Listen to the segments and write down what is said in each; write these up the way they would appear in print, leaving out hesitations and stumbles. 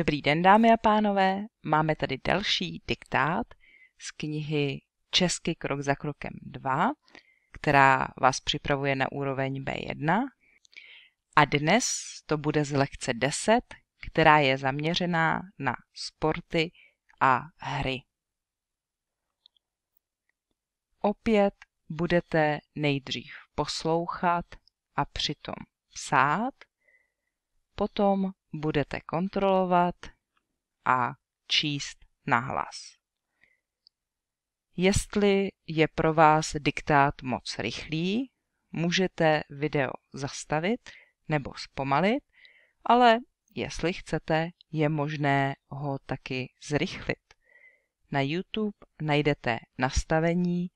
Dobrý den, dámy a pánové, máme tady další diktát z knihy Česky krok za krokem 2, která vás připravuje na úroveň B1. A dnes to bude z lekce 10, která je zaměřená na sporty a hry. Opět budete nejdřív poslouchat a přitom psát, potom budete kontrolovat a číst nahlas. Jestli je pro vás diktát moc rychlý, můžete video zastavit nebo zpomalit, ale jestli chcete, je možné ho taky zrychlit. Na YouTube najdete nastavení,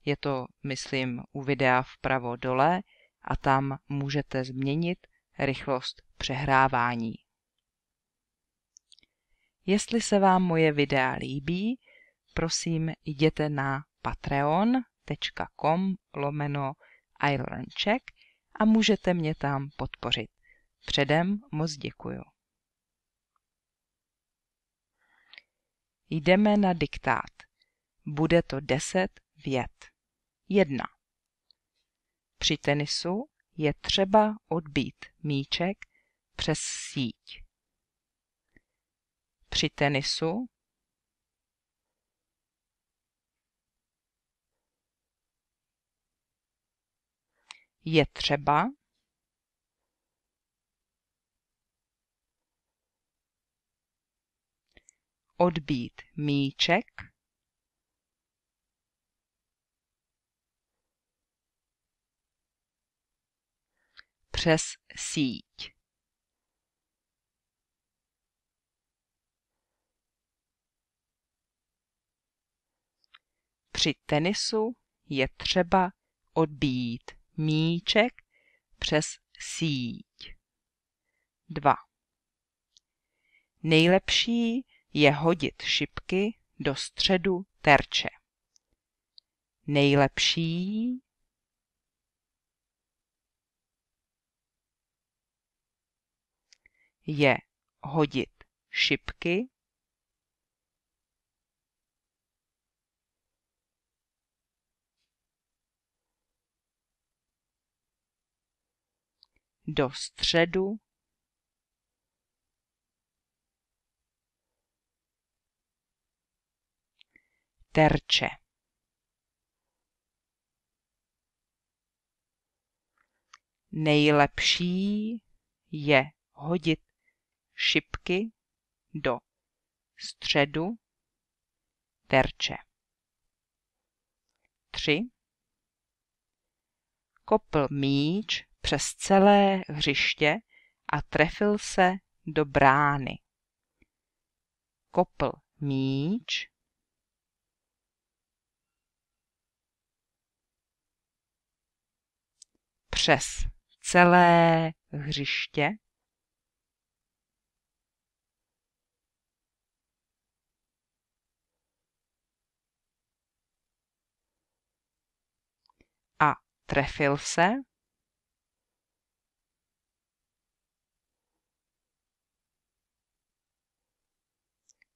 je to, myslím, u videa vpravo dole a tam můžete změnit rychlost přehrávání. Jestli se vám moje videa líbí, prosím jděte na patreon.com/iLearnCzech a můžete mě tam podpořit. Předem moc děkuju. Jdeme na diktát. Bude to 10 vět. 1. Při tenisu je třeba odbít míček přes síť. Při tenisu je třeba odbít míček přes síť. Při tenisu je třeba odbít míček přes síť. 2. Nejlepší je hodit šipky do středu terče. Nejlepší je hodit šipky do středu terče. Nejlepší je hodit šipky do středu terče. 3. Kopl míč přes celé hřiště a trefil se do brány. Kopl míč přes celé hřiště a trefil se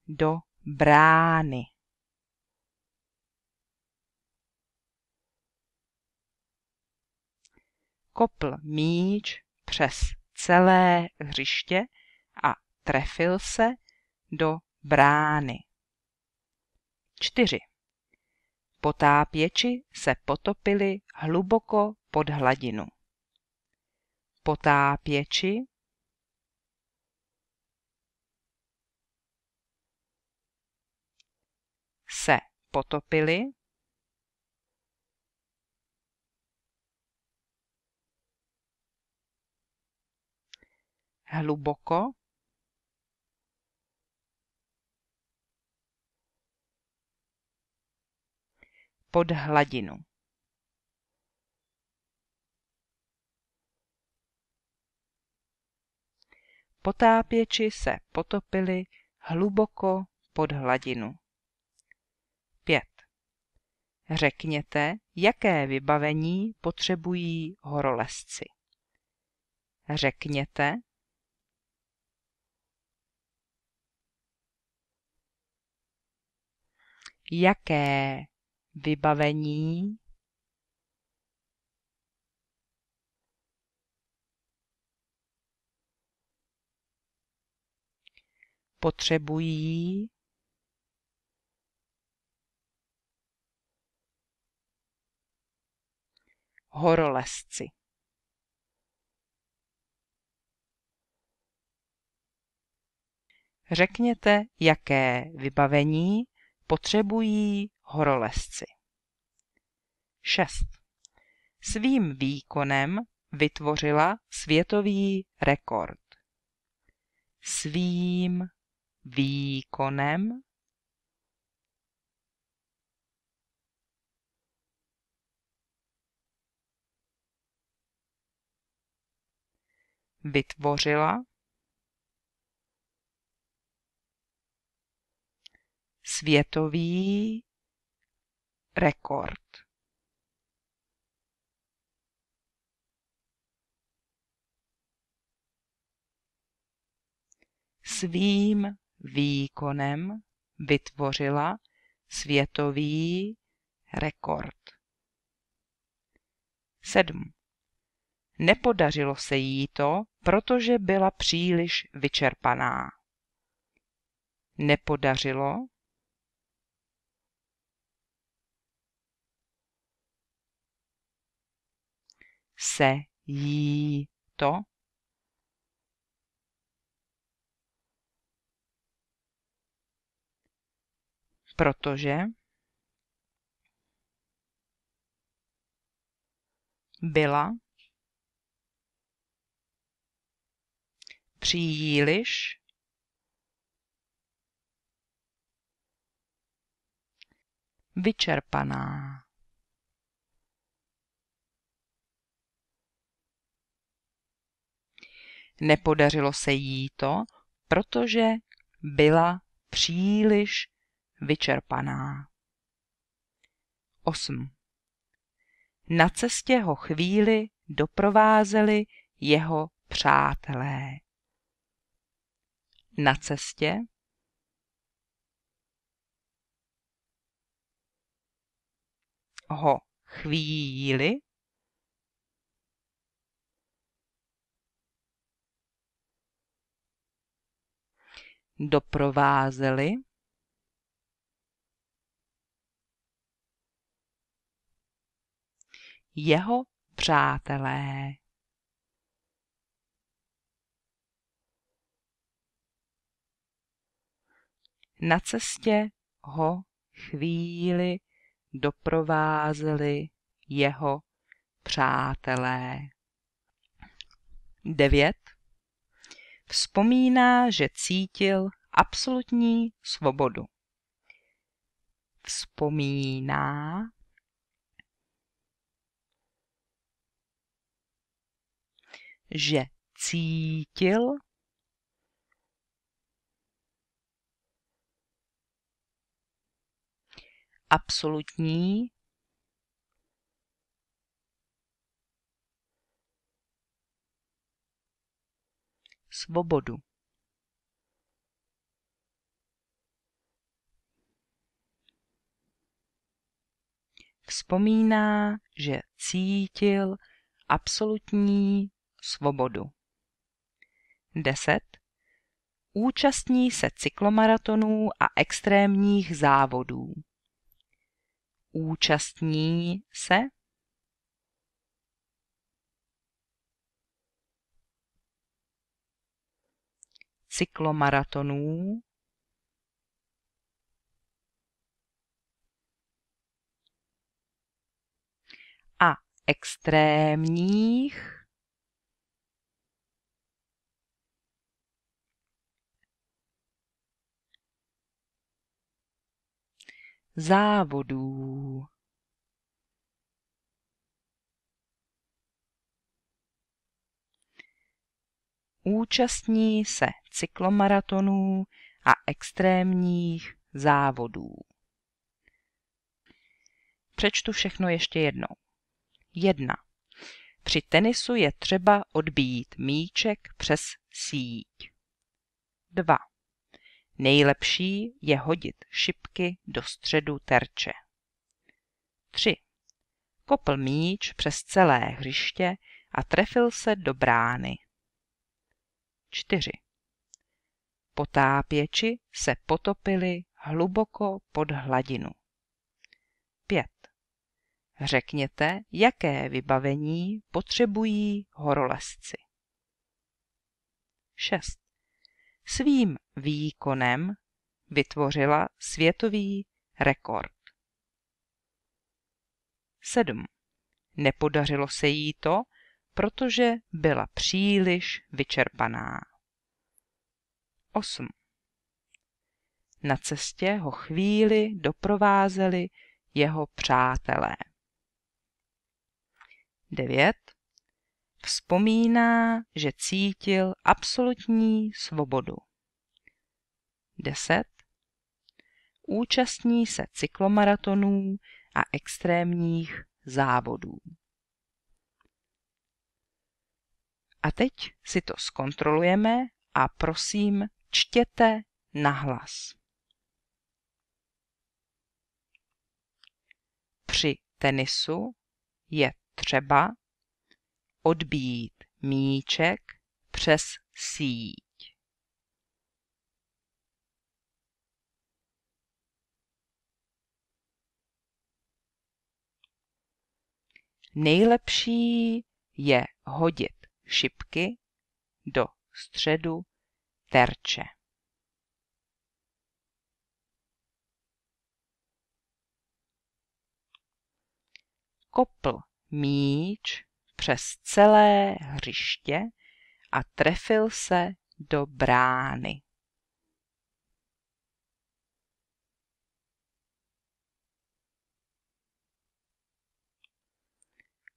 do brány. Kopl míč přes celé hřiště a trefil se do brány. 4. Potápěči se potopili hluboko pod hladinu. Potápěči se potopili hluboko pod hladinu. Potápěči se potopili hluboko pod hladinu. 5. Řekněte, jaké vybavení potřebují horolezci. Řekněte, Jaké vybavení potřebují horolezci? Řekněte, jaké vybavení potřebují horolezci. 6. Svým výkonem vytvořila světový rekord. Svým výkonem vytvořila světový rekord. Svým výkonem vytvořila světový rekord. 7. Nepodařilo se jí to, protože byla příliš vyčerpaná. Nepodařilo se jí to, protože byla příliš vyčerpaná. Nepodařilo se jí to, protože byla příliš vyčerpaná. 8. Na cestě ho chvíli doprovázeli jeho přátelé. Na cestě ho chvíli doprovázeli jeho přátelé. Na cestě ho chvíli doprovázeli jeho přátelé. 9. Vzpomíná, že cítil absolutní svobodu. Vzpomíná, že cítil absolutní svobodu. Vzpomíná, že cítil absolutní svobodu. 10. Účastní se cyklomaratonů a extrémních závodů. Účastní se cyklomaratonů a extrémních závodů. Účastní se cyklomaratonů a extrémních závodů. Přečtu všechno ještě jednou. 1. Při tenisu je třeba odbít míček přes síť. 2. Nejlepší je hodit šipky do středu terče. 3. Kopl míč přes celé hřiště a trefil se do brány. 4. Potápěči se potopili hluboko pod hladinu. 5. Řekněte, jaké vybavení potřebují horolezci. 6. Svým výkonem vytvořila světový rekord. 7. Nepodařilo se jí to, protože byla příliš vyčerpaná. 8. Na cestě ho chvíli doprovázeli jeho přátelé. 9. Vzpomíná, že cítil absolutní svobodu. 10. Účastní se cyklomaratonů a extrémních závodů. A teď si to zkontrolujeme a prosím, čtěte nahlas. Při tenisu je třeba odbít míček přes síť. Nejlepší je hodit šipky do středu terče. Kopl míč přes celé hřiště a trefil se do brány.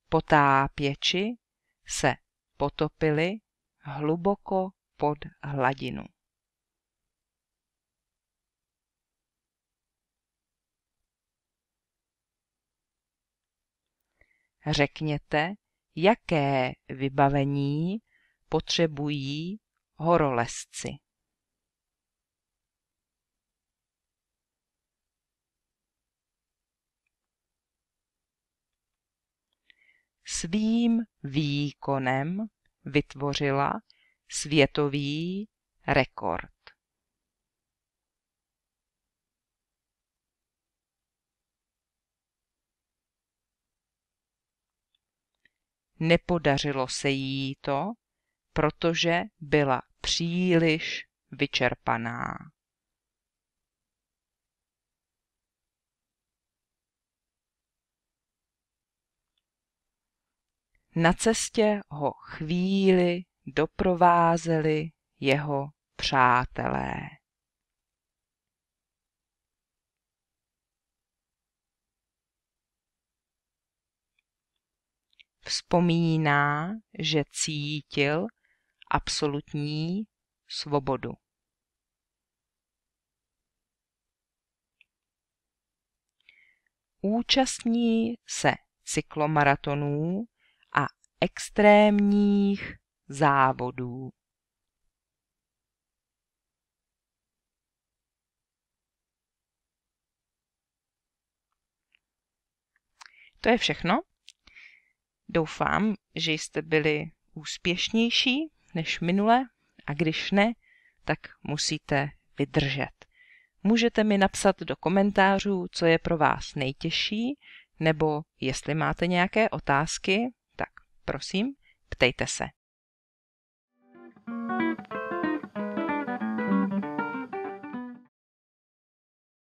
Potápěči se potopili hluboko pod hladinu. Řekněte, jaké vybavení potřebují horolezci. Svým výkonem vytvořila světový rekord. Nepodařilo se jí to, protože byla příliš vyčerpaná. Na cestě ho chvíli doprovázeli jeho přátelé. Vzpomíná, že cítil absolutní svobodu. Účastní se cyklomaratonů a extrémních závodů. To je všechno. Doufám, že jste byli úspěšnější než minule a když ne, tak musíte vydržet. Můžete mi napsat do komentářů, co je pro vás nejtěžší, nebo jestli máte nějaké otázky, tak prosím, ptejte se.